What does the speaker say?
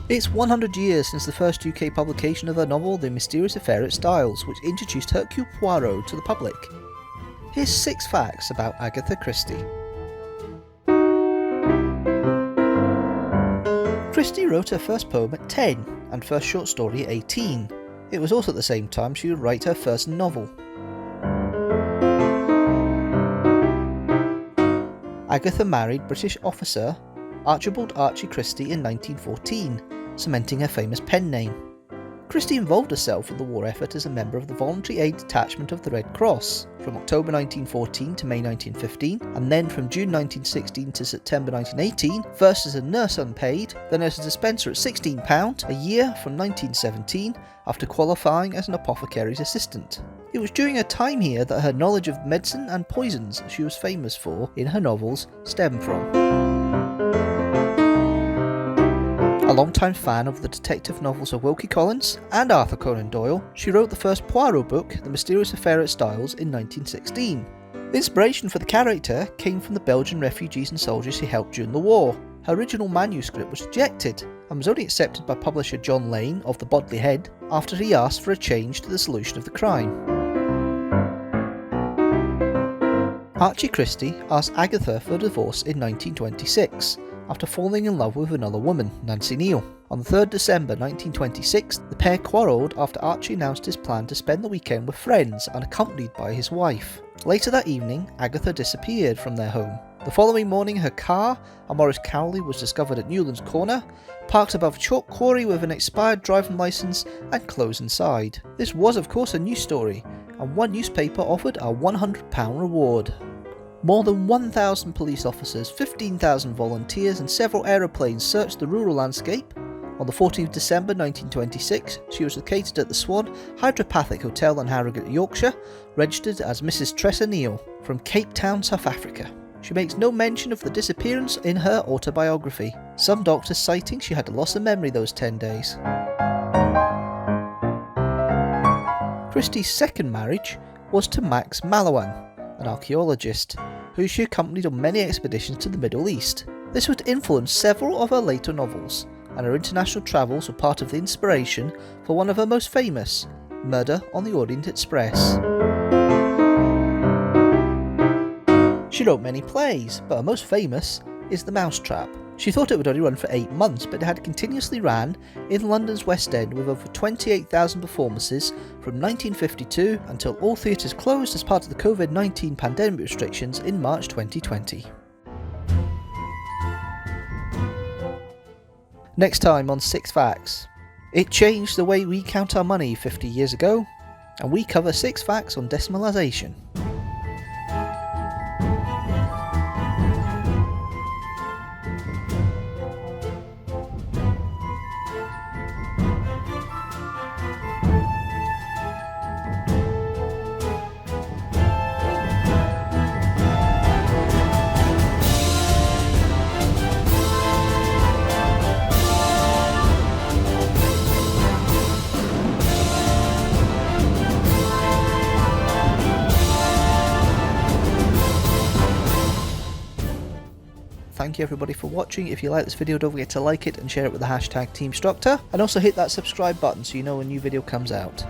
It's 100 years since the first UK publication of her novel The Mysterious Affair at Styles, which introduced Hercule Poirot to the public. Here's 6 facts about Agatha Christie. Christie wrote her first poem at 10 and first short story at 18. It was also at the same time she would write her first novel. Agatha married British officer Archibald Archie Christie in 1914, cementing her famous pen name. Christie involved herself in the war effort as a member of the Voluntary Aid Detachment of the Red Cross from October 1914 to May 1915, and then from June 1916 to September 1918, first as a nurse unpaid, then as a dispenser at £16 a year from 1917 after qualifying as an apothecary's assistant. It was during her time here that her knowledge of medicine and poisons she was famous for in her novels stemmed from. A longtime fan of the detective novels of Wilkie Collins and Arthur Conan Doyle, she wrote the first Poirot book, The Mysterious Affair at Styles, in 1916. The inspiration for the character came from the Belgian refugees and soldiers she helped during the war. Her original manuscript was rejected and was only accepted by publisher John Lane of the Bodley Head after he asked for a change to the solution of the crime. Archie Christie asked Agatha for a divorce in 1926. After falling in love with another woman, Nancy Neal. On 3rd December 1926, the pair quarrelled after Archie announced his plan to spend the weekend with friends, unaccompanied by his wife. Later that evening, Agatha disappeared from their home. The following morning, her car, a Morris Cowley, was discovered at Newlands Corner, parked above a chalk quarry with an expired driving licence and clothes inside. This was of course a news story, and one newspaper offered a £100 reward. More than 1,000 police officers, 15,000 volunteers and several aeroplanes searched the rural landscape. On the 14th December 1926, she was located at the Swan Hydropathic Hotel in Harrogate, Yorkshire, registered as Mrs. Tressa Neal, from Cape Town, South Africa. She makes no mention of the disappearance in her autobiography, some doctors citing she had a loss of memory those 10 days. Christie's second marriage was to Max Mallowan, an archaeologist, who she accompanied on many expeditions to the Middle East. This would influence several of her later novels, and her international travels were part of the inspiration for one of her most famous, Murder on the Orient Express. She wrote many plays, but her most famous is The Mousetrap. She thought it would only run for 8 months, but it had continuously ran in London's West End with over 28,000 performances from 1952 until all theatres closed as part of the COVID-19 pandemic restrictions in March 2020. Next time on 6 Facts. It changed the way we count our money 50 years ago, and we cover 6 facts on decimalisation. Thank you everybody for watching. If you like this video, don't forget to like it and share it with the hashtag teamstructor, and also hit that subscribe button so you know when a new video comes out.